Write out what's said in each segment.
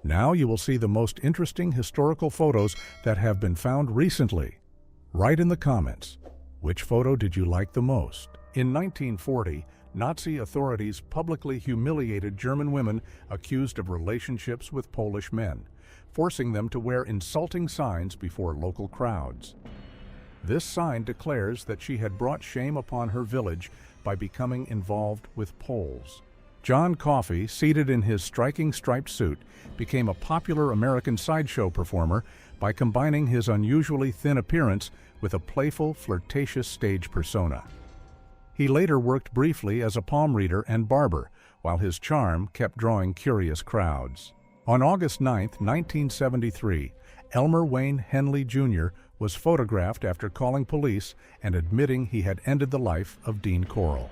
Now you will see the most interesting historical photos that have been found recently. Write in the comments, which photo did you like the most? In 1940, Nazi authorities publicly humiliated German women accused of relationships with Polish men, forcing them to wear insulting signs before local crowds. This sign declares that she had brought shame upon her village by becoming involved with Poles. John Coffey, seated in his striking striped suit, became a popular American sideshow performer by combining his unusually thin appearance with a playful, flirtatious stage persona. He later worked briefly as a palm reader and barber, while his charm kept drawing curious crowds. On August 9, 1973, Elmer Wayne Henley Jr. was photographed after calling police and admitting he had ended the life of Dean Corll.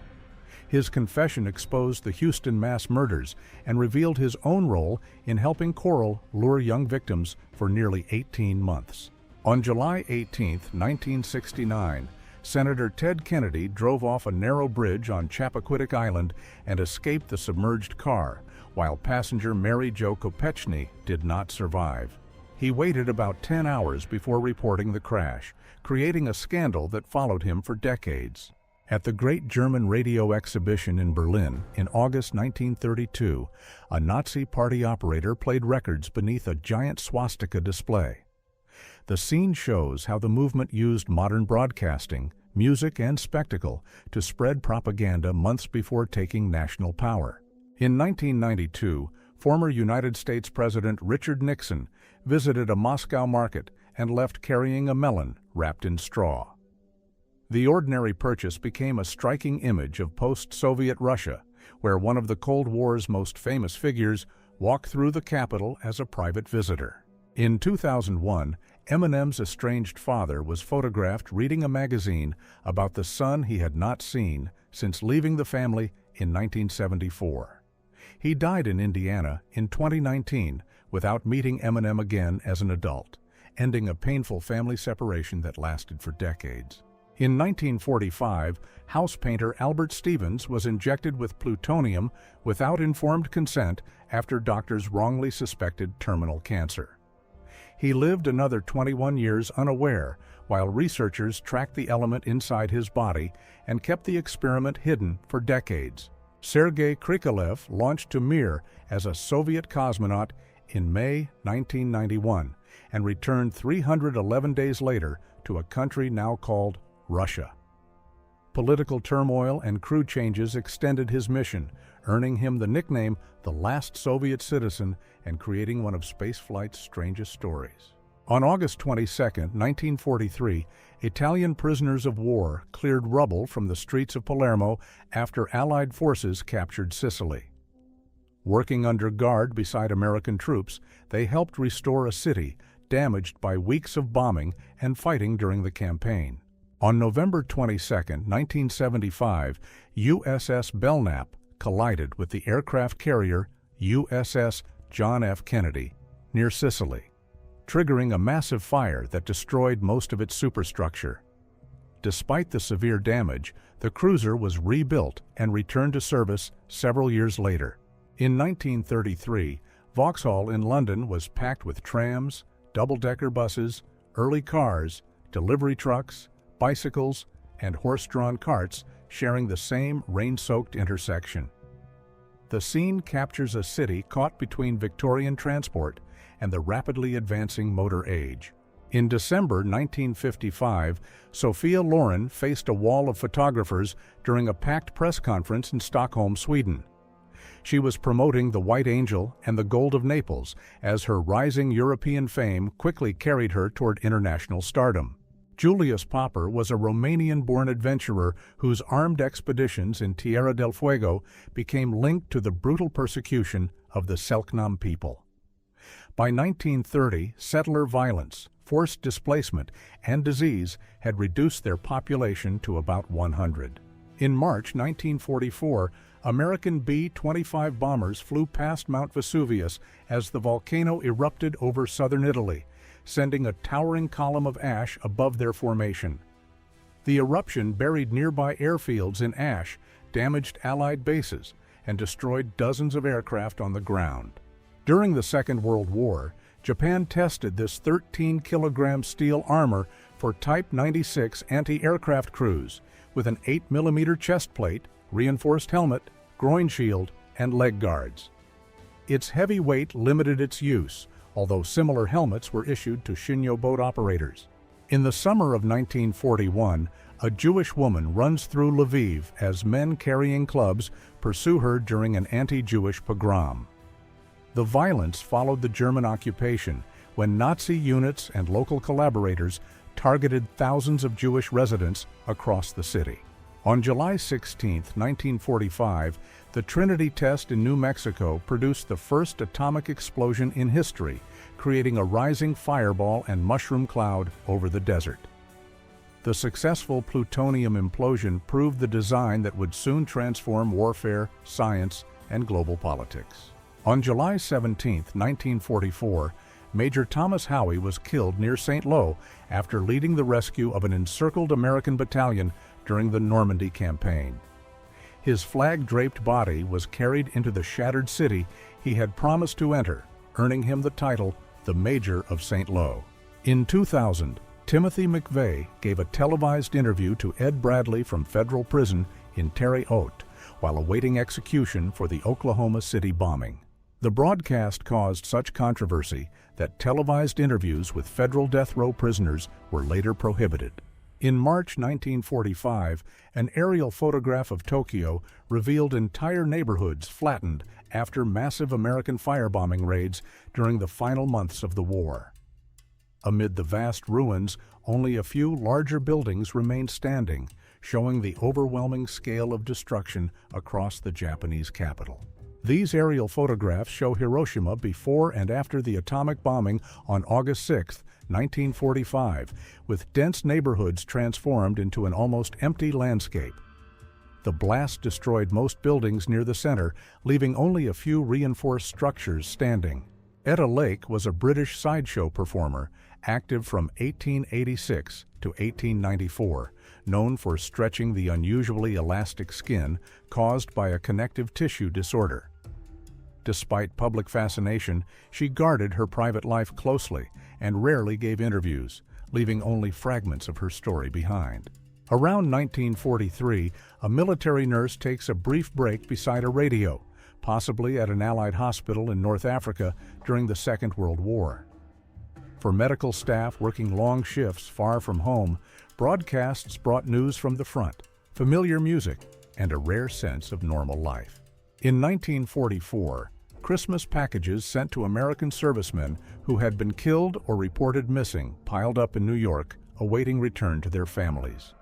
His confession exposed the Houston mass murders and revealed his own role in helping Corll lure young victims for nearly 18 months. On July 18, 1969, Senator Ted Kennedy drove off a narrow bridge on Chappaquiddick Island and escaped the submerged car, while passenger Mary Jo Kopechny did not survive. He waited about 10 hours before reporting the crash, creating a scandal that followed him for decades. At the Great German Radio Exhibition in Berlin in August 1932, a Nazi party operator played records beneath a giant swastika display. The scene shows how the movement used modern broadcasting, music, and spectacle to spread propaganda months before taking national power. In 1992, former United States President Richard Nixon visited a Moscow market and left carrying a melon wrapped in straw. The ordinary purchase became a striking image of post-Soviet Russia, where one of the Cold War's most famous figures walked through the capital as a private visitor. In 2001, Eminem's estranged father was photographed reading a magazine about the son he had not seen since leaving the family in 1974. He died in Indiana in 2019 without meeting Eminem again as an adult, ending a painful family separation that lasted for decades. In 1945, house painter Albert Stevens was injected with plutonium without informed consent after doctors wrongly suspected terminal cancer. He lived another 21 years unaware while researchers tracked the element inside his body and kept the experiment hidden for decades. Sergei Krikalev launched to Mir as a Soviet cosmonaut in May 1991 and returned 311 days later to a country now called Russia. Political turmoil and crew changes extended his mission, earning him the nickname the last Soviet citizen and creating one of spaceflight's strangest stories. On August 22, 1943, Italian prisoners of war cleared rubble from the streets of Palermo after Allied forces captured Sicily. Working under guard beside American troops, they helped restore a city damaged by weeks of bombing and fighting during the campaign. On November 22, 1975, USS Belknap collided with the aircraft carrier USS John F. Kennedy near Sicily, triggering a massive fire that destroyed most of its superstructure. Despite the severe damage, the cruiser was rebuilt and returned to service several years later. In 1933, Vauxhall in London was packed with trams, double-decker buses, early cars, delivery trucks, bicycles, and horse-drawn carts sharing the same rain-soaked intersection. The scene captures a city caught between Victorian transport and the rapidly advancing motor age. In December 1955, Sophia Loren faced a wall of photographers during a packed press conference in Stockholm, Sweden. She was promoting the White Angel and the Gold of Naples as her rising European fame quickly carried her toward international stardom. Julius Popper was a Romanian-born adventurer whose armed expeditions in Tierra del Fuego became linked to the brutal persecution of the Selknam people. By 1930, settler violence, forced displacement, and disease had reduced their population to about 100. In March 1944, American B-25 bombers flew past Mount Vesuvius as the volcano erupted over southern Italy, sending a towering column of ash above their formation. The eruption buried nearby airfields in ash, damaged Allied bases, and destroyed dozens of aircraft on the ground. During the Second World War, Japan tested this 13-kilogram steel armor for Type 96 anti-aircraft crews with an 8mm chest plate, reinforced helmet, groin shield, and leg guards. Its heavy weight limited its use, although similar helmets were issued to Shinyo boat operators. In the summer of 1941, a Jewish woman runs through Lviv as men carrying clubs pursue her during an anti-Jewish pogrom. The violence followed the German occupation, when Nazi units and local collaborators targeted thousands of Jewish residents across the city. On July 16, 1945, the Trinity test in New Mexico produced the first atomic explosion in history, creating a rising fireball and mushroom cloud over the desert. The successful plutonium implosion proved the design that would soon transform warfare, science, and global politics. On July 17, 1944, Major Thomas Howe was killed near St. Lo after leading the rescue of an encircled American battalion during the Normandy campaign. His flag-draped body was carried into the shattered city he had promised to enter, earning him the title the Major of St. Lo. In 2000, Timothy McVeigh gave a televised interview to Ed Bradley from federal prison in Terre Haute while awaiting execution for the Oklahoma City bombing. The broadcast caused such controversy that televised interviews with federal death row prisoners were later prohibited. In March 1945, an aerial photograph of Tokyo revealed entire neighborhoods flattened after massive American firebombing raids during the final months of the war. Amid the vast ruins, only a few larger buildings remained standing, showing the overwhelming scale of destruction across the Japanese capital. These aerial photographs show Hiroshima before and after the atomic bombing on August 6, 1945, with dense neighborhoods transformed into an almost empty landscape. The blast destroyed most buildings near the center, leaving only a few reinforced structures standing. Etta Lake was a British sideshow performer, active from 1886 to 1894, known for stretching the unusually elastic skin caused by a connective tissue disorder. Despite public fascination, she guarded her private life closely and rarely gave interviews, leaving only fragments of her story behind. Around 1943, a military nurse takes a brief break beside a radio, possibly at an Allied hospital in North Africa during the Second World War. For medical staff working long shifts far from home, broadcasts brought news from the front, familiar music, and a rare sense of normal life. In 1944, Christmas packages sent to American servicemen who had been killed or reported missing piled up in New York, awaiting return to their families.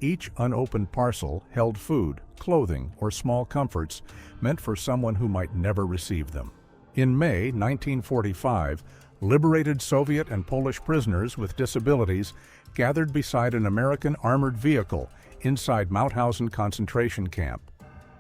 Each unopened parcel held food, clothing, or small comforts meant for someone who might never receive them. In May 1945, liberated Soviet and Polish prisoners with disabilities gathered beside an American armored vehicle inside Mauthausen concentration camp.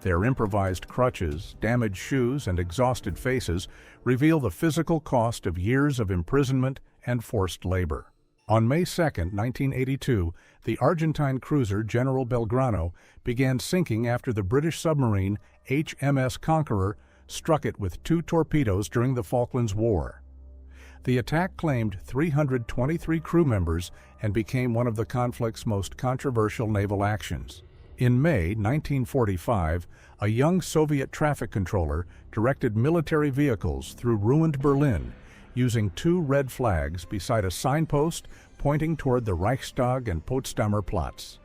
Their improvised crutches, damaged shoes, and exhausted faces reveal the physical cost of years of imprisonment and forced labor. On May 2, 1982, the Argentine cruiser General Belgrano began sinking after the British submarine HMS Conqueror struck it with 2 torpedoes during the Falklands War. The attack claimed 323 crew members and became one of the conflict's most controversial naval actions. In May 1945, a young Soviet traffic controller directed military vehicles through ruined Berlin, using 2 red flags beside a signpost pointing toward the Reichstag and Potsdamer Platz.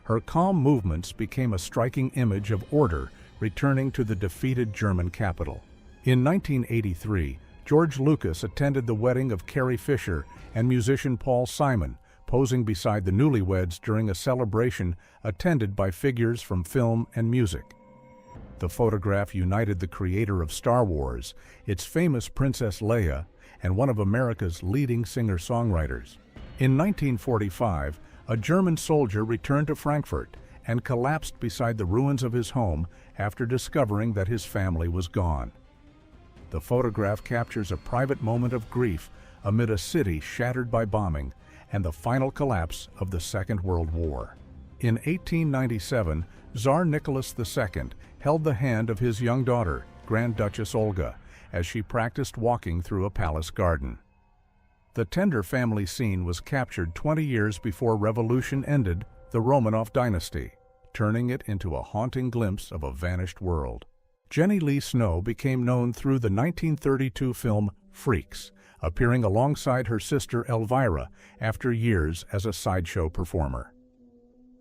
Her calm movements became a striking image of order returning to the defeated German capital. In 1983, George Lucas attended the wedding of Carrie Fisher and musician Paul Simon, posing beside the newlyweds during a celebration attended by figures from film and music. The photograph united the creator of Star Wars, its famous Princess Leia, and one of America's leading singer-songwriters. In 1945, a German soldier returned to Frankfurt and collapsed beside the ruins of his home after discovering that his family was gone. The photograph captures a private moment of grief amid a city shattered by bombing and the final collapse of the Second World War. In 1897, Tsar Nicholas II held the hand of his young daughter, Grand Duchess Olga as she practiced walking through a palace garden. The tender family scene was captured 20 years before revolution ended the Romanov dynasty, turning it into a haunting glimpse of a vanished world. Jenny Lee Snow became known through the 1932 film Freaks, appearing alongside her sister Elvira after years as a sideshow performer.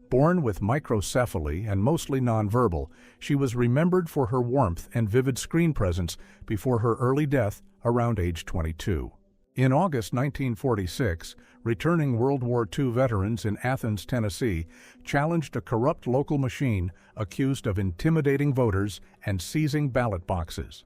Born with microcephaly and mostly nonverbal, she was remembered for her warmth and vivid screen presence before her early death around age 22. In August 1946, returning World War II veterans in Athens, Tennessee, challenged a corrupt local machine accused of intimidating voters and seizing ballot boxes.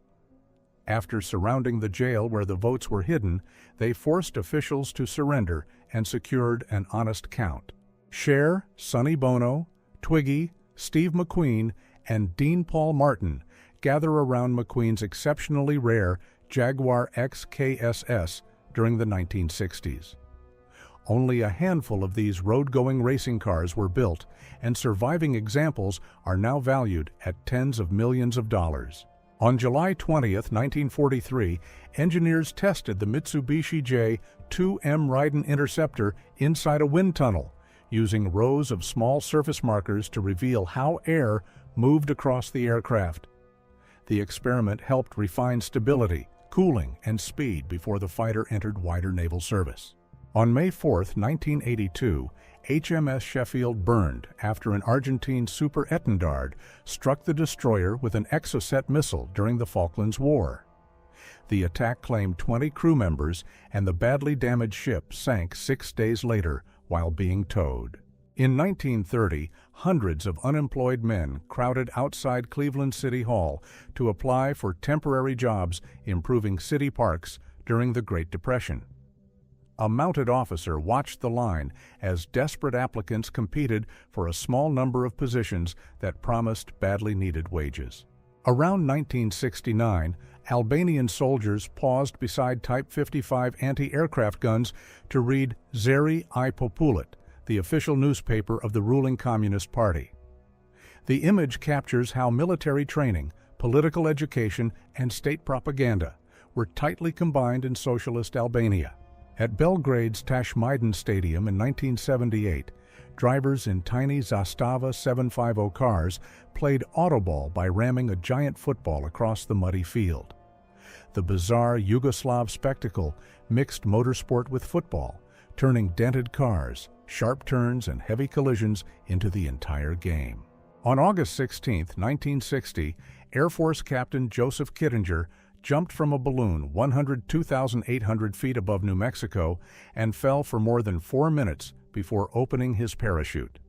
After surrounding the jail where the votes were hidden, they forced officials to surrender and secured an honest count. Cher, Sonny Bono, Twiggy, Steve McQueen, and Dean Paul Martin gather around McQueen's exceptionally rare Jaguar XKSS during the 1960s. Only a handful of these road-going racing cars were built, and surviving examples are now valued at tens of millions of dollars. On July 20, 1943, engineers tested the Mitsubishi J-2M Raiden Interceptor inside a wind tunnel, using rows of small surface markers to reveal how air moved across the aircraft. The experiment helped refine stability, cooling, and speed before the fighter entered wider naval service. On May 4, 1982, HMS Sheffield burned after an Argentine Super Étendard struck the destroyer with an Exocet missile during the Falklands War. The attack claimed 20 crew members, and the badly damaged ship sank 6 days later while being towed. In 1930, hundreds of unemployed men crowded outside Cleveland City Hall to apply for temporary jobs improving city parks during the Great Depression. A mounted officer watched the line as desperate applicants competed for a small number of positions that promised badly needed wages. Around 1969, Albanian soldiers paused beside Type 55 anti-aircraft guns to read Zeri I Populit, the official newspaper of the ruling Communist Party. The image captures how military training, political education, and state propaganda were tightly combined in socialist Albania. At Belgrade's Tashmiden Stadium in 1978, drivers in tiny Zastava 750 cars played autoball by ramming a giant football across the muddy field. The bizarre Yugoslav spectacle mixed motorsport with football, turning dented cars, sharp turns, and heavy collisions into the entire game. On August 16, 1960, Air Force Captain Joseph Kittinger jumped from a balloon 102,800 feet above New Mexico and fell for more than 4 minutes before opening his parachute.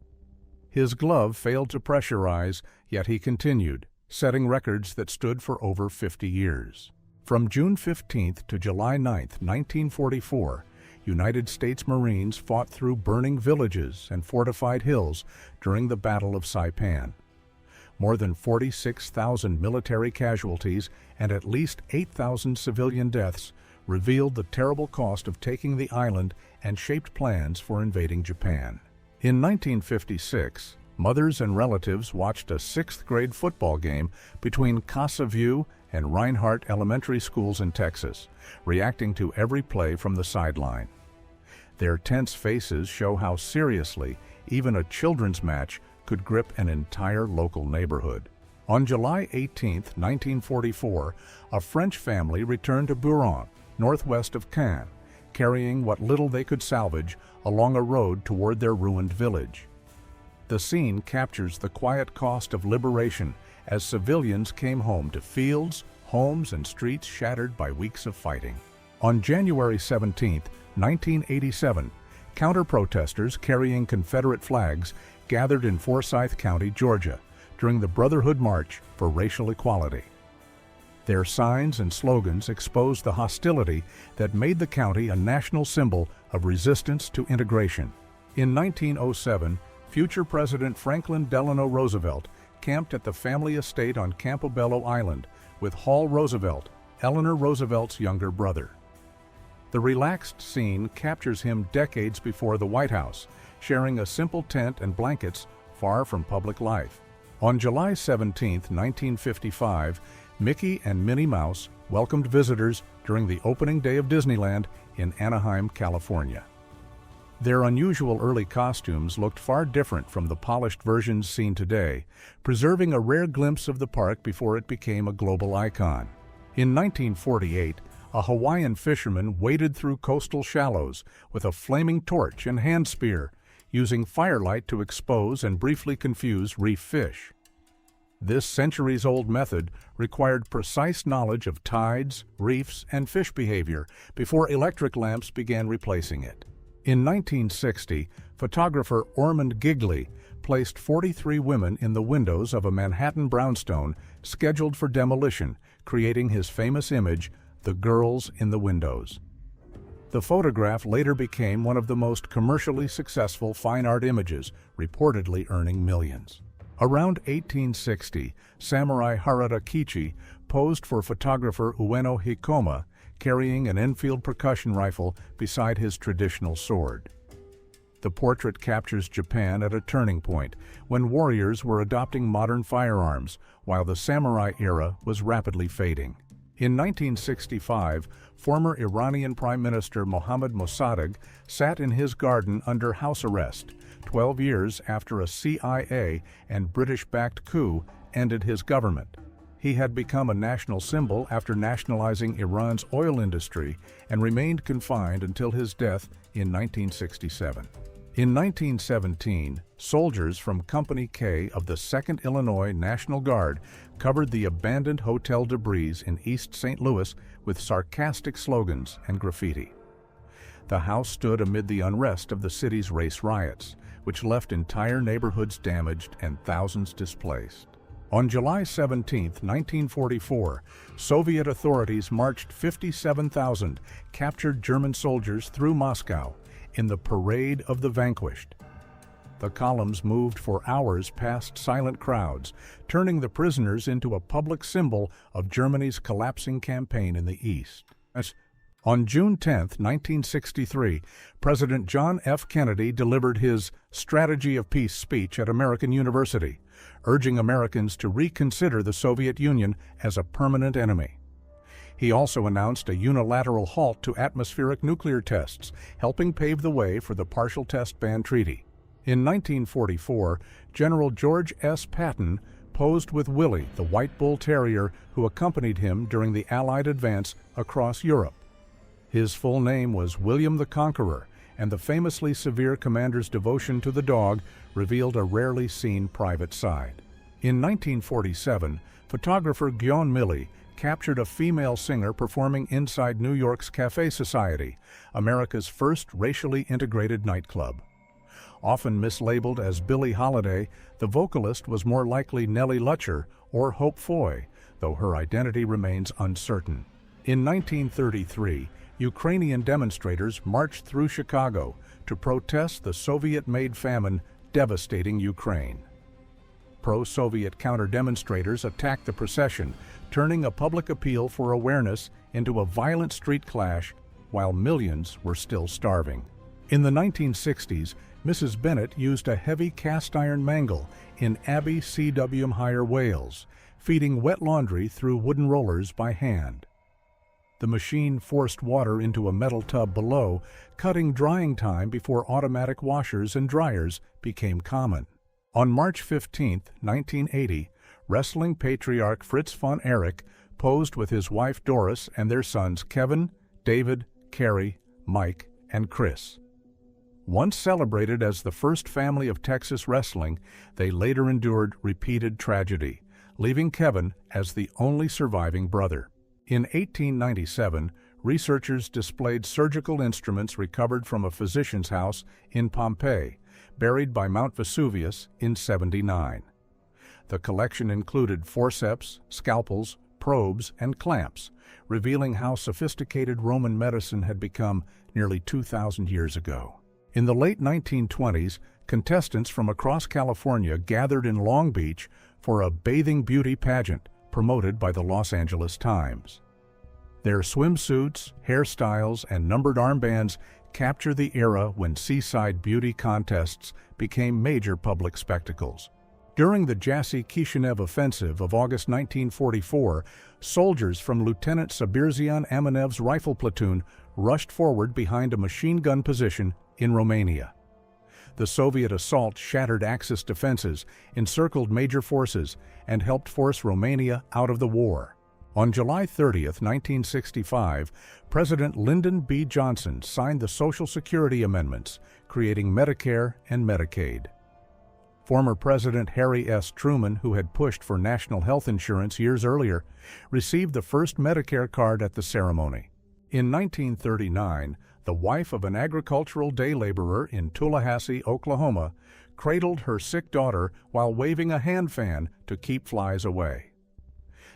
His glove failed to pressurize, yet he continued, setting records that stood for over 50 years. From June 15 to July 9, 1944, United States Marines fought through burning villages and fortified hills during the Battle of Saipan. More than 46,000 military casualties and at least 8,000 civilian deaths revealed the terrible cost of taking the island and shaped plans for invading Japan. In 1956, mothers and relatives watched a 6th-grade football game between Casa View and Reinhardt Elementary Schools in Texas, reacting to every play from the sideline. Their tense faces show how seriously even a children's match could grip an entire local neighborhood. On July 18, 1944, a French family returned to Buron, northwest of Caen, carrying what little they could salvage along a road toward their ruined village. The scene captures the quiet cost of liberation as civilians came home to fields, homes, and streets shattered by weeks of fighting. On January 17, 1987, counter-protesters carrying Confederate flags gathered in Forsyth County, Georgia, during the Brotherhood March for Racial Equality. Their signs and slogans exposed the hostility that made the county a national symbol of resistance to integration. In 1907, future President Franklin Delano Roosevelt camped at the family estate on Campobello Island with Hall Roosevelt, Eleanor Roosevelt's younger brother. The relaxed scene captures him decades before the White House, sharing a simple tent and blankets far from public life. On July 17, 1955, Mickey and Minnie Mouse welcomed visitors during the opening day of Disneyland in Anaheim, California. Their unusual early costumes looked far different from the polished versions seen today, preserving a rare glimpse of the park before it became a global icon. In 1948, a Hawaiian fisherman waded through coastal shallows with a flaming torch and hand spear, using firelight to expose and briefly confuse reef fish. This centuries-old method required precise knowledge of tides, reefs, and fish behavior before electric lamps began replacing it. In 1960, photographer Ormond Gigley placed 43 women in the windows of a Manhattan brownstone scheduled for demolition, creating his famous image, "The Girls in the Windows." The photograph later became one of the most commercially successful fine art images, reportedly earning millions. Around 1860, samurai Harada Kichi posed for photographer Ueno Hikoma, carrying an Enfield percussion rifle beside his traditional sword. The portrait captures Japan at a turning point, when warriors were adopting modern firearms, while the samurai era was rapidly fading. In 1965, former Iranian Prime Minister Mohammad Mossadegh sat in his garden under house arrest, 12 years after a CIA and British-backed coup ended his government. He had become a national symbol after nationalizing Iran's oil industry and remained confined until his death in 1967. In 1917, soldiers from Company K of the 2nd Illinois National Guard covered the abandoned hotel debris in East St. Louis with sarcastic slogans and graffiti. The house stood amid the unrest of the city's race riots, which left entire neighborhoods damaged and thousands displaced. On July 17, 1944, Soviet authorities marched 57,000 captured German soldiers through Moscow in the Parade of the Vanquished. The columns moved for hours past silent crowds, turning the prisoners into a public symbol of Germany's collapsing campaign in the East. On June 10, 1963, President John F. Kennedy delivered his Strategy of Peace speech at American University, urging Americans to reconsider the Soviet Union as a permanent enemy. He also announced a unilateral halt to atmospheric nuclear tests, helping pave the way for the Partial Test Ban Treaty. In 1944, General George S. Patton posed with Willie, the white bull terrier who accompanied him during the Allied advance across Europe. His full name was William the Conqueror, and the famously severe commander's devotion to the dog revealed a rarely seen private side. In 1947, photographer Gyon Milley captured a female singer performing inside New York's Cafe Society, America's first racially integrated nightclub. Often mislabeled as Billie Holiday, the vocalist was more likely Nellie Lutcher or Hope Foy, though her identity remains uncertain. In 1933, Ukrainian demonstrators marched through Chicago to protest the Soviet-made famine devastating Ukraine. Pro-Soviet counter-demonstrators attacked the procession, turning a public appeal for awareness into a violent street clash while millions were still starving. In the 1960s, Mrs. Bennett used a heavy cast-iron mangle in Abbey CW Wales, feeding wet laundry through wooden rollers by hand. The machine forced water into a metal tub below, cutting drying time before automatic washers and dryers became common. On March 15, 1980, wrestling patriarch Fritz von Erich posed with his wife Doris and their sons Kevin, David, Kerry, Mike, and Chris. Once celebrated as the first family of Texas wrestling, they later endured repeated tragedy, leaving Kevin as the only surviving brother. In 1897, researchers displayed surgical instruments recovered from a physician's house in Pompeii, buried by Mount Vesuvius in 79. The collection included forceps, scalpels, probes, and clamps, revealing how sophisticated Roman medicine had become nearly 2,000 years ago. In the late 1920s, contestants from across California gathered in Long Beach for a bathing beauty pageant promoted by the Los Angeles Times. Their swimsuits, hairstyles, and numbered armbands capture the era when seaside beauty contests became major public spectacles. During the Jassy-Kishinev offensive of August 1944, soldiers from Lieutenant Sabirzian Aminev's rifle platoon rushed forward behind a machine gun position in Romania. The Soviet assault shattered Axis defenses, encircled major forces, and helped force Romania out of the war. On July 30, 1965, President Lyndon B. Johnson signed the Social Security Amendments, creating Medicare and Medicaid. Former President Harry S. Truman, who had pushed for national health insurance years earlier, received the first Medicare card at the ceremony. In 1939, the wife of an agricultural day laborer in Tallahassee, Oklahoma, cradled her sick daughter while waving a hand fan to keep flies away.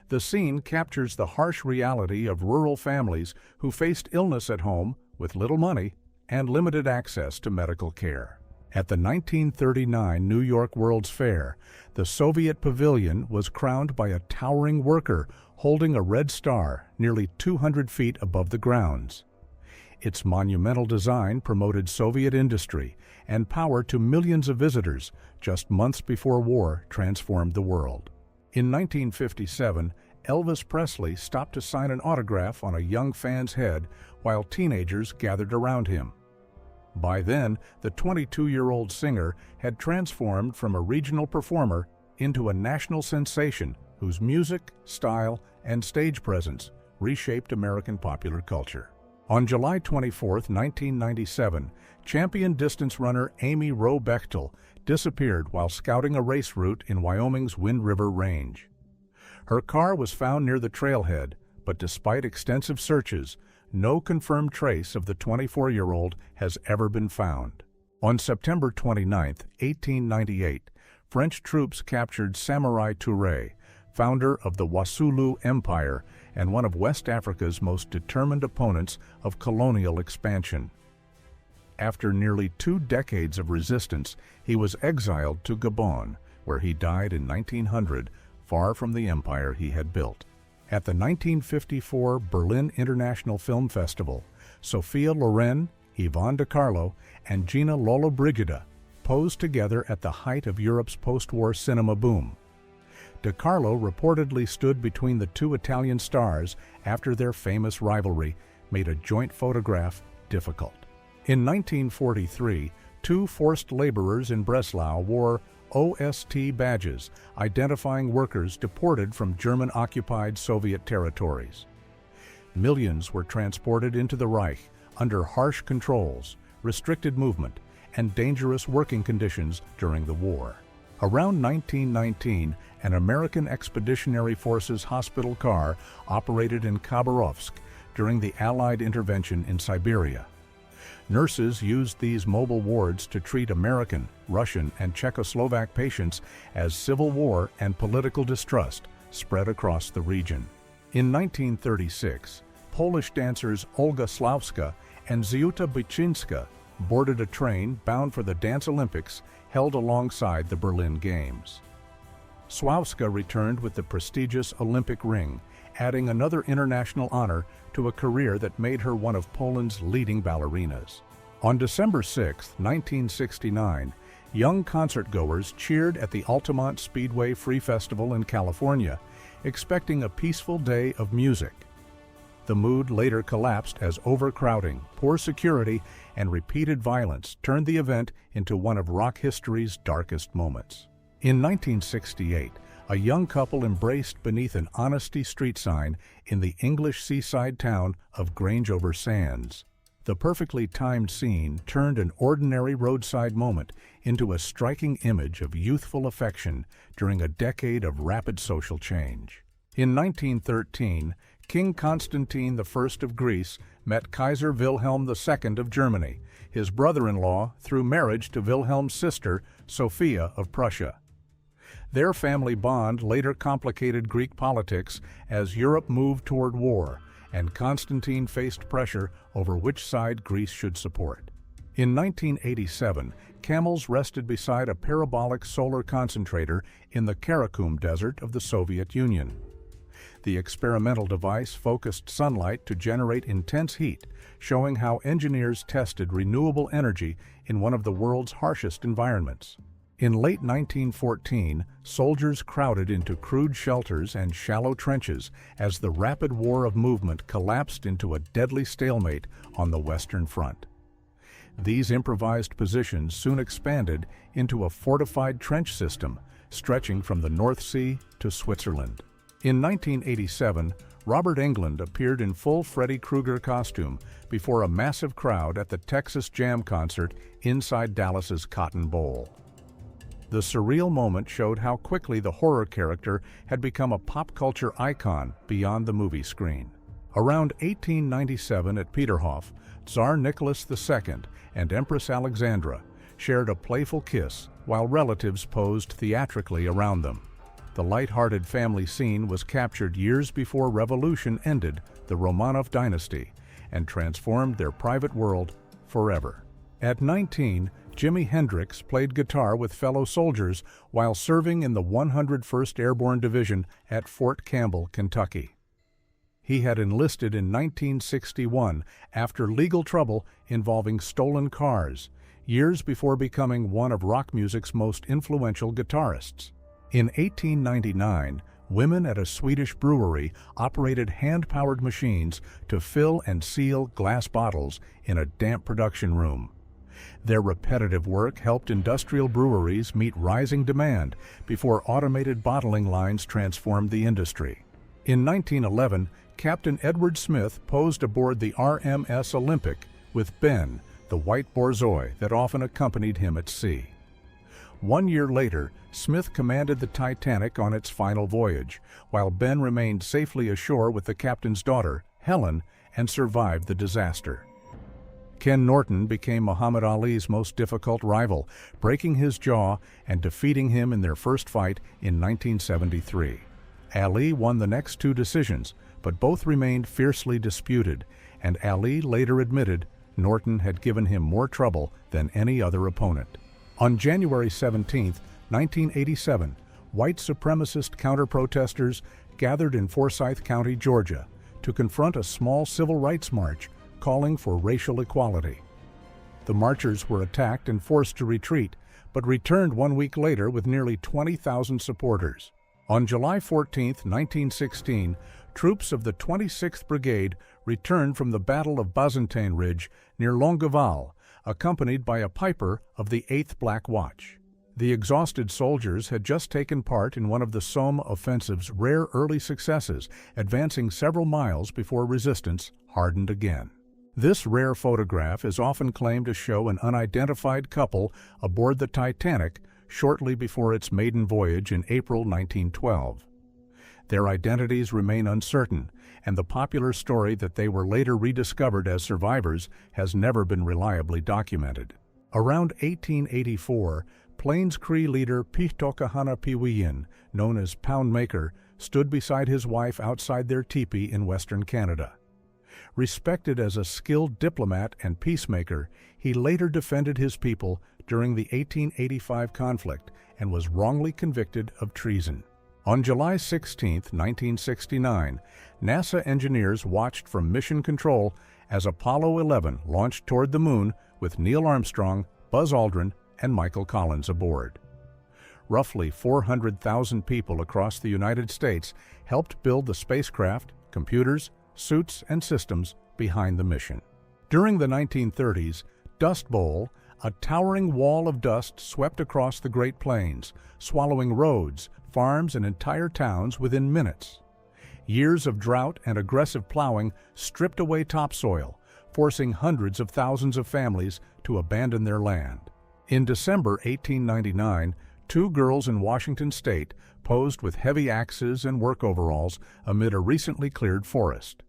The scene captures the harsh reality of rural families who faced illness at home with little money and limited access to medical care. At the 1939 New York World's Fair, the Soviet pavilion was crowned by a towering worker holding a red star nearly 200 feet above the grounds. Its monumental design promoted Soviet industry and power to millions of visitors just months before war transformed the world. In 1957, Elvis Presley stopped to sign an autograph on a young fan's head while teenagers gathered around him. By then, the 22-year-old singer had transformed from a regional performer into a national sensation whose music, style, and stage presence reshaped American popular culture. On July 24, 1997, champion distance runner Amy Roe Bechtel disappeared while scouting a race route in Wyoming's Wind River Range. Her car was found near the trailhead, but despite extensive searches, no confirmed trace of the 24-year-old has ever been found. On September 29, 1898, French troops captured Samurai Touré, founder of the Wassoulou Empire and one of West Africa's most determined opponents of colonial expansion. After nearly 2 decades of resistance, he was exiled to Gabon, where he died in 1900, far from the empire he had built. At the 1954 Berlin International Film Festival, Sophia Loren, Yvonne De Carlo, and Gina Lollobrigida posed together at the height of Europe's post-war cinema boom. De Carlo reportedly stood between the 2 Italian stars after their famous rivalry made a joint photograph difficult. In 1943, 2 forced laborers in Breslau wore OST badges, identifying workers deported from German-occupied Soviet territories. Millions were transported into the Reich under harsh controls, restricted movement, and dangerous working conditions during the war. Around 1919, an American Expeditionary Forces hospital car operated in Khabarovsk during the Allied intervention in Siberia. Nurses used these mobile wards to treat American, Russian, and Czechoslovak patients as civil war and political distrust spread across the region. In 1936, Polish dancers Olga Slawska and Ziuta Byczynska boarded a train bound for the Dance Olympics held alongside the Berlin Games. Slawska returned with the prestigious Olympic ring, adding another international honor to a career that made her one of Poland's leading ballerinas. On December 6, 1969, young concertgoers cheered at the Altamont Speedway Free Festival in California, expecting a peaceful day of music. The mood later collapsed as overcrowding, poor security, and repeated violence turned the event into one of rock history's darkest moments. In 1968, a young couple embraced beneath an Honesty Street sign in the English seaside town of Grange-over-Sands. The perfectly timed scene turned an ordinary roadside moment into a striking image of youthful affection during a decade of rapid social change. In 1913, King Constantine I of Greece met Kaiser Wilhelm II of Germany, his brother-in-law through marriage to Wilhelm's sister, Sophia of Prussia. Their family bond later complicated Greek politics as Europe moved toward war, and Constantine faced pressure over which side Greece should support. In 1987, camels rested beside a parabolic solar concentrator in the Karakum Desert of the Soviet Union. The experimental device focused sunlight to generate intense heat, showing how engineers tested renewable energy in one of the world's harshest environments. In late 1914, soldiers crowded into crude shelters and shallow trenches as the rapid war of movement collapsed into a deadly stalemate on the Western Front. These improvised positions soon expanded into a fortified trench system stretching from the North Sea to Switzerland. In 1987, Robert Englund appeared in full Freddy Krueger costume before a massive crowd at the Texas Jam concert inside Dallas's Cotton Bowl. The surreal moment showed how quickly the horror character had become a pop culture icon beyond the movie screen. Around 1897 at Peterhof, Tsar Nicholas II and Empress Alexandra shared a playful kiss while relatives posed theatrically around them. The light-hearted family scene was captured years before revolution ended the Romanov dynasty and transformed their private world forever. At 19, Jimi Hendrix played guitar with fellow soldiers while serving in the 101st Airborne Division at Fort Campbell, Kentucky. He had enlisted in 1961 after legal trouble involving stolen cars, years before becoming one of rock music's most influential guitarists. In 1899, women at a Swedish brewery operated hand-powered machines to fill and seal glass bottles in a damp production room. Their repetitive work helped industrial breweries meet rising demand before automated bottling lines transformed the industry. In 1911, Captain Edward Smith posed aboard the RMS Olympic with Ben, the white borzoi that often accompanied him at sea. 1 year later, Smith commanded the Titanic on its final voyage, while Ben remained safely ashore with the captain's daughter, Helen, and survived the disaster. Ken Norton became Muhammad Ali's most difficult rival, breaking his jaw and defeating him in their first fight in 1973. Ali won the next two decisions, but both remained fiercely disputed, and Ali later admitted Norton had given him more trouble than any other opponent. On January 17, 1987, white supremacist counter-protesters gathered in Forsyth County, Georgia, to confront a small civil rights march calling for racial equality. The marchers were attacked and forced to retreat, but returned 1 week later with nearly 20,000 supporters. On July 14, 1916, troops of the 26th Brigade returned from the Battle of Bazentine Ridge near Longueval, accompanied by a piper of the 8th Black Watch. The exhausted soldiers had just taken part in one of the Somme offensive's rare early successes, advancing several miles before resistance hardened again. This rare photograph is often claimed to show an unidentified couple aboard the Titanic shortly before its maiden voyage in April 1912. Their identities remain uncertain, and the popular story that they were later rediscovered as survivors has never been reliably documented. Around 1884, Plains Cree leader Pihtokahana Piwiyin, known as Poundmaker, stood beside his wife outside their teepee in Western Canada. Respected as a skilled diplomat and peacemaker, he later defended his people during the 1885 conflict and was wrongly convicted of treason. On July 16, 1969, NASA engineers watched from Mission Control as Apollo 11 launched toward the Moon with Neil Armstrong, Buzz Aldrin, and Michael Collins aboard. Roughly 400,000 people across the United States helped build the spacecraft, computers, suits, and systems behind the mission. During the 1930s, Dust Bowl, a towering wall of dust swept across the Great Plains, swallowing roads, farms, and entire towns within minutes. Years of drought and aggressive plowing stripped away topsoil, forcing hundreds of thousands of families to abandon their land. In December 1899, two girls in Washington state posed with heavy axes and work overalls amid a recently cleared forest.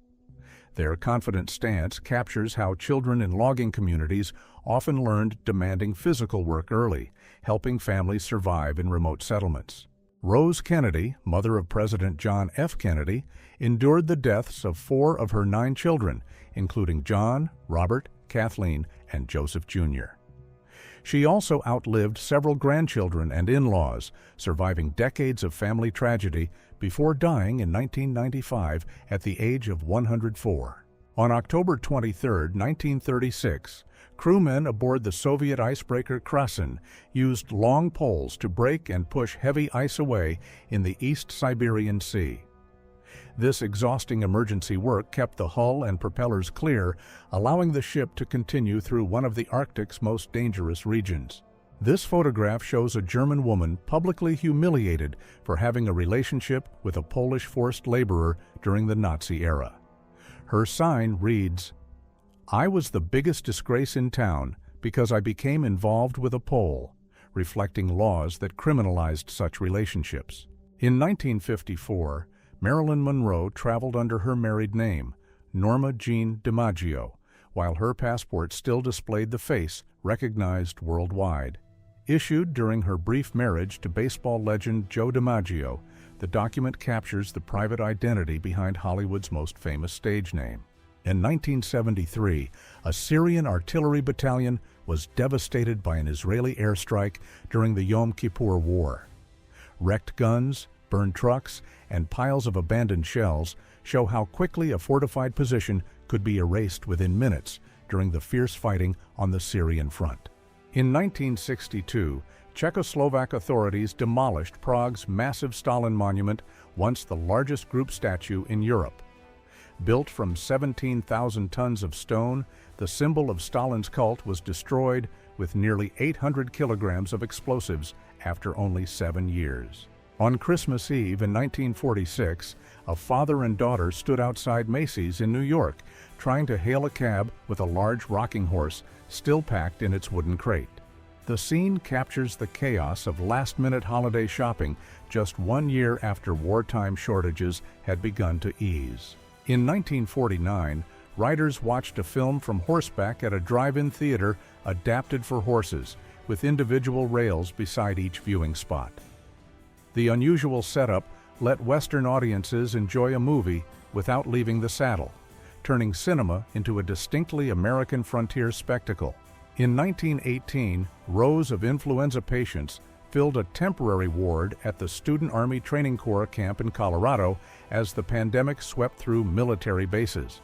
Their confident stance captures how children in logging communities often learned demanding physical work early, helping families survive in remote settlements. Rose Kennedy, mother of President John F. Kennedy, endured the deaths of 4 of her 9 children, including John, Robert, Kathleen, and Joseph Jr. She also outlived several grandchildren and in-laws, surviving decades of family tragedy before dying in 1995 at the age of 104. On October 23, 1936, Crewmen aboard the Soviet icebreaker Krasin used long poles to break and push heavy ice away in the East Siberian Sea. This exhausting emergency work kept the hull and propellers clear, allowing the ship to continue through one of the Arctic's most dangerous regions. This photograph shows a German woman publicly humiliated for having a relationship with a Polish forced laborer during the Nazi era. Her sign reads, "I was the biggest disgrace in town because I became involved with a Pole," reflecting laws that criminalized such relationships. In 1954, Marilyn Monroe traveled under her married name, Norma Jean DiMaggio, while her passport still displayed the face recognized worldwide. Issued during her brief marriage to baseball legend Joe DiMaggio, the document captures the private identity behind Hollywood's most famous stage name. In 1973, a Syrian artillery battalion was devastated by an Israeli airstrike during the Yom Kippur War. Wrecked guns, burned trucks, and piles of abandoned shells show how quickly a fortified position could be erased within minutes during the fierce fighting on the Syrian front. In 1962, Czechoslovak authorities demolished Prague's massive Stalin monument, once the largest group statue in Europe. Built from 17,000 tons of stone, the symbol of Stalin's cult was destroyed with nearly 800 kilograms of explosives after only 7 years. On Christmas Eve in 1946, a father and daughter stood outside Macy's in New York, trying to hail a cab with a large rocking horse still packed in its wooden crate. The scene captures the chaos of last-minute holiday shopping just 1 year after wartime shortages had begun to ease. In 1949, riders watched a film from horseback at a drive-in theater adapted for horses, with individual rails beside each viewing spot. The unusual setup let Western audiences enjoy a movie without leaving the saddle, turning cinema into a distinctly American frontier spectacle. In 1918, rows of influenza patients filled a temporary ward at the Student Army Training Corps camp in Colorado as the pandemic swept through military bases.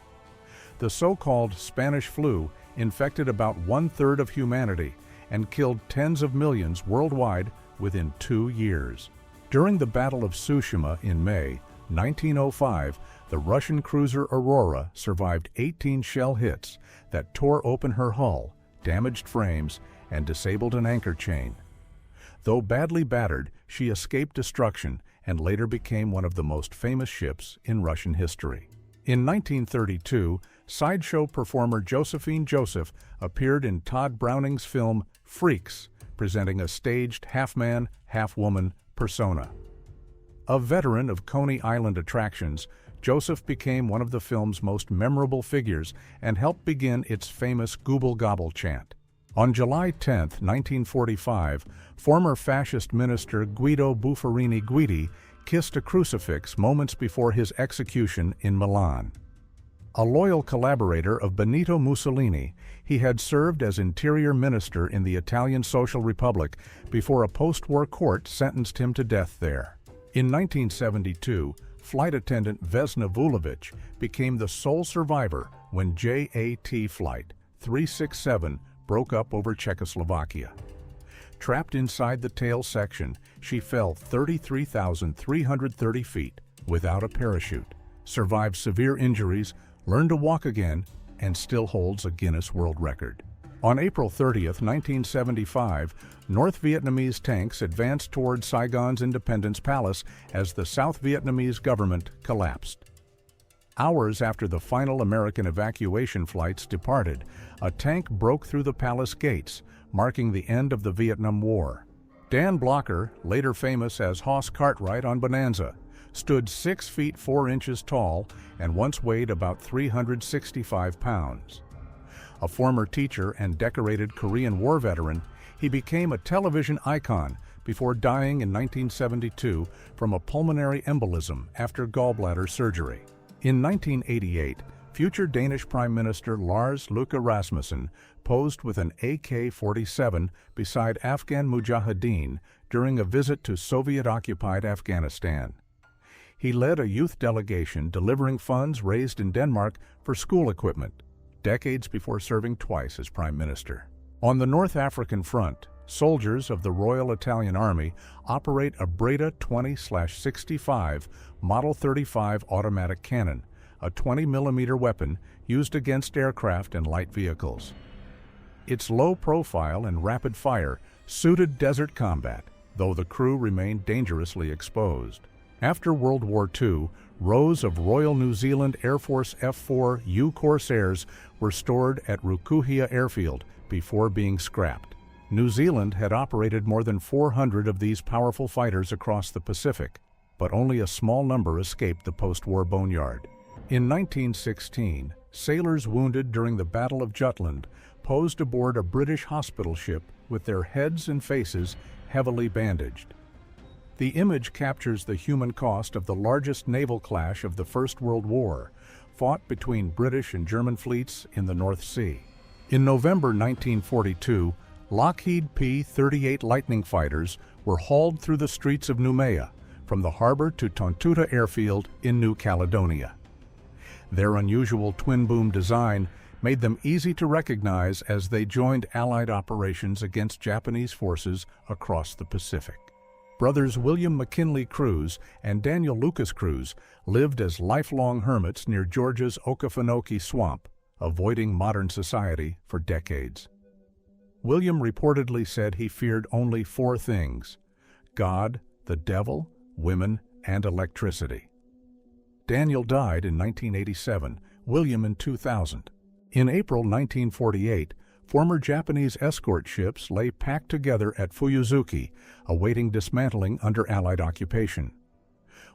The so-called Spanish flu infected about 1/3 of humanity and killed tens of millions worldwide within 2 years. During the Battle of Tsushima in May 1905, the Russian cruiser Aurora survived 18 shell hits that tore open her hull, damaged frames, and disabled an anchor chain. Though badly battered, she escaped destruction and later became one of the most famous ships in Russian history. In 1932, sideshow performer Josephine Joseph appeared in Todd Browning's film Freaks, presenting a staged half-man, half-woman persona. A veteran of Coney Island attractions, Joseph became one of the film's most memorable figures and helped begin its famous Gooble Gobble chant. On July 10, 1945, former fascist minister Guido Buffarini Guidi kissed a crucifix moments before his execution in Milan. A loyal collaborator of Benito Mussolini, he had served as interior minister in the Italian Social Republic before a post-war court sentenced him to death there. In 1972, flight attendant Vesna Vulovic became the sole survivor when JAT Flight 367 broke up over Czechoslovakia. Trapped inside the tail section, she fell 33,330 feet without a parachute, survived severe injuries, learned to walk again, and still holds a Guinness World Record. On April 30, 1975, North Vietnamese tanks advanced toward Saigon's Independence Palace as the South Vietnamese government collapsed. Hours after the final American evacuation flights departed, a tank broke through the palace gates, marking the end of the Vietnam War. Dan Blocker, later famous as Hoss Cartwright on Bonanza, stood 6 feet 4 inches tall and once weighed about 365 pounds. A former teacher and decorated Korean War veteran, he became a television icon before dying in 1972 from a pulmonary embolism after gallbladder surgery. In 1988, future Danish Prime Minister Lars Løkke Rasmussen posed with an AK-47 beside Afghan Mujahideen during a visit to Soviet-occupied Afghanistan. He led a youth delegation delivering funds raised in Denmark for school equipment. decades before serving twice as Prime Minister. On the North African front, soldiers of the Royal Italian Army operate a Breda 20/65 Model 35 automatic cannon, a 20mm weapon used against aircraft and light vehicles. Its low profile and rapid fire suited desert combat, though the crew remained dangerously exposed. After World War II, rows of Royal New Zealand Air Force F-4U Corsairs were stored at Rukuhia Airfield before being scrapped. New Zealand had operated more than 400 of these powerful fighters across the Pacific, but only a small number escaped the post-war boneyard. In 1916, sailors wounded during the Battle of Jutland posed aboard a British hospital ship with their heads and faces heavily bandaged. The image captures the human cost of the largest naval clash of the First World War, fought between British and German fleets in the North Sea. In November 1942, Lockheed P-38 Lightning fighters were hauled through the streets of Noumea, from the harbor to Tontuta Airfield in New Caledonia. Their unusual twin-boom design made them easy to recognize as they joined Allied operations against Japanese forces across the Pacific. Brothers William McKinley Cruz and Daniel Lucas Cruz lived as lifelong hermits near Georgia's Okefenokee Swamp, avoiding modern society for decades. William reportedly said he feared only 4 things: God, the devil, women, and electricity. Daniel died in 1987, William in 2000. In April 1948, former Japanese escort ships lay packed together at Fuyuzuki, awaiting dismantling under Allied occupation.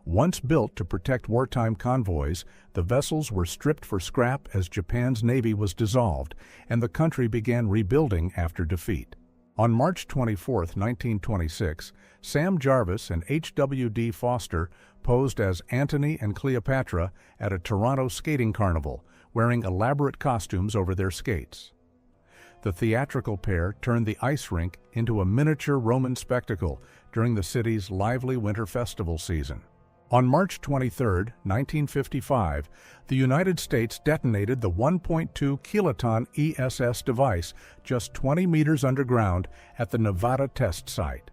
Once built to protect wartime convoys, the vessels were stripped for scrap as Japan's navy was dissolved, and the country began rebuilding after defeat. On March 24, 1926, Sam Jarvis and H.W.D. Foster posed as Antony and Cleopatra at a Toronto skating carnival, wearing elaborate costumes over their skates. The theatrical pair turned the ice rink into a miniature Roman spectacle during the city's lively winter festival season. On March 23, 1955, the United States detonated the 1.2 kiloton ESS device just 20 meters underground at the Nevada test site.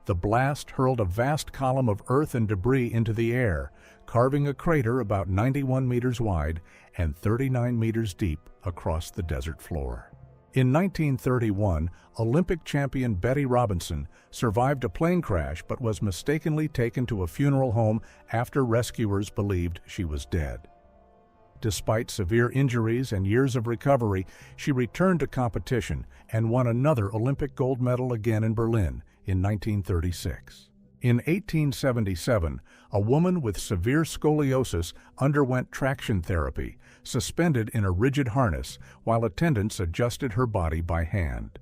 The blast hurled a vast column of earth and debris into the air, carving a crater about 91 meters wide and 39 meters deep across the desert floor. In 1931, Olympic champion Betty Robinson survived a plane crash but was mistakenly taken to a funeral home after rescuers believed she was dead. Despite severe injuries and years of recovery, she returned to competition and won another Olympic gold medal again in Berlin in 1936. In 1877, a woman with severe scoliosis underwent traction therapy, suspended in a rigid harness while attendants adjusted her body by hand.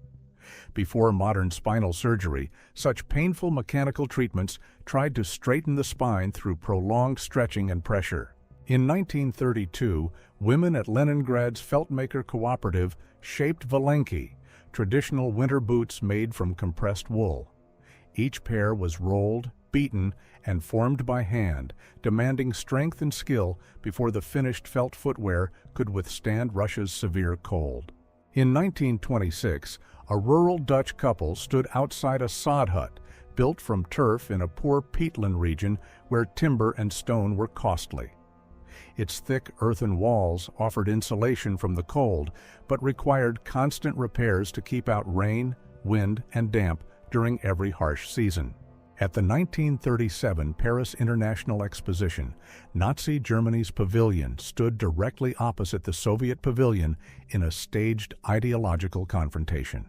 Before modern spinal surgery, such painful mechanical treatments tried to straighten the spine through prolonged stretching and pressure. In 1932, women at Leningrad's Feltmaker Cooperative shaped Valenki, traditional winter boots made from compressed wool. Each pair was rolled, beaten, and formed by hand, demanding strength and skill before the finished felt footwear could withstand Russia's severe cold. In 1926, a rural Dutch couple stood outside a sod hut, built from turf in a poor peatland region where timber and stone were costly. Its thick earthen walls offered insulation from the cold, but required constant repairs to keep out rain, wind, and damp during every harsh season. At the 1937 Paris International Exposition, Nazi Germany's pavilion stood directly opposite the Soviet pavilion in a staged ideological confrontation.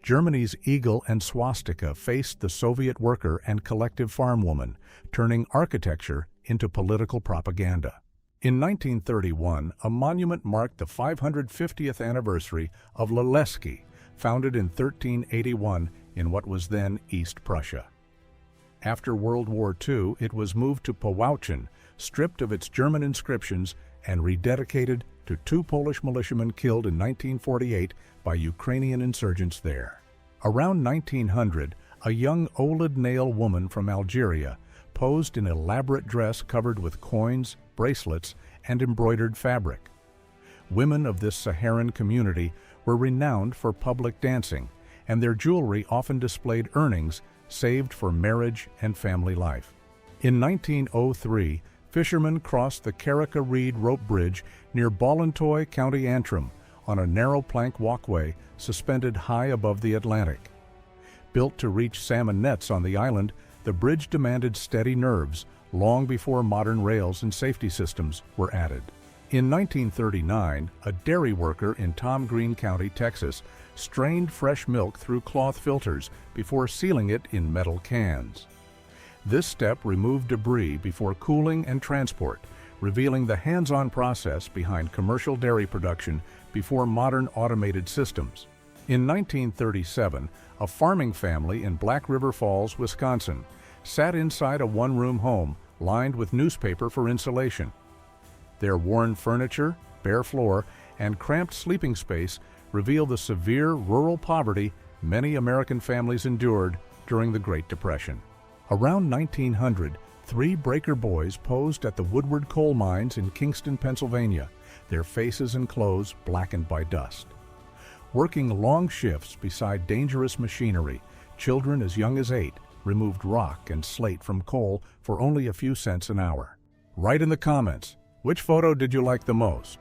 Germany's eagle and swastika faced the Soviet worker and collective farm woman, turning architecture into political propaganda. In 1931, a monument marked the 550th anniversary of Laleski, founded in 1381 in what was then East Prussia. After World War II, it was moved to Powałcin, stripped of its German inscriptions and rededicated to 2 Polish militiamen killed in 1948 by Ukrainian insurgents there. Around 1900, a young Ouled Nail woman from Algeria posed in elaborate dress covered with coins, bracelets, and embroidered fabric. Women of this Saharan community were renowned for public dancing, and their jewelry often displayed earnings saved for marriage and family life. In 1903, fishermen crossed the Carrica Reed rope bridge near Ballintoy, County Antrim, on a narrow plank walkway suspended high above the Atlantic. Built to reach salmon nets on the island, the bridge demanded steady nerves long before modern rails and safety systems were added. In 1939, a dairy worker in Tom Green County, Texas, strained fresh milk through cloth filters before sealing it in metal cans. This step removed debris before cooling and transport, revealing the hands-on process behind commercial dairy production before modern automated systems. In 1937, a farming family in Black River Falls, Wisconsin, sat inside a one-room home lined with newspaper for insulation. Their worn furniture, bare floor, and cramped sleeping space reveal the severe rural poverty many American families endured during the Great Depression. Around 1900, 3 breaker boys posed at the Woodward coal mines in Kingston, Pennsylvania, their faces and clothes blackened by dust. Working long shifts beside dangerous machinery, children as young as 8 removed rock and slate from coal for only a few cents an hour. Write in the comments, which photo did you like the most?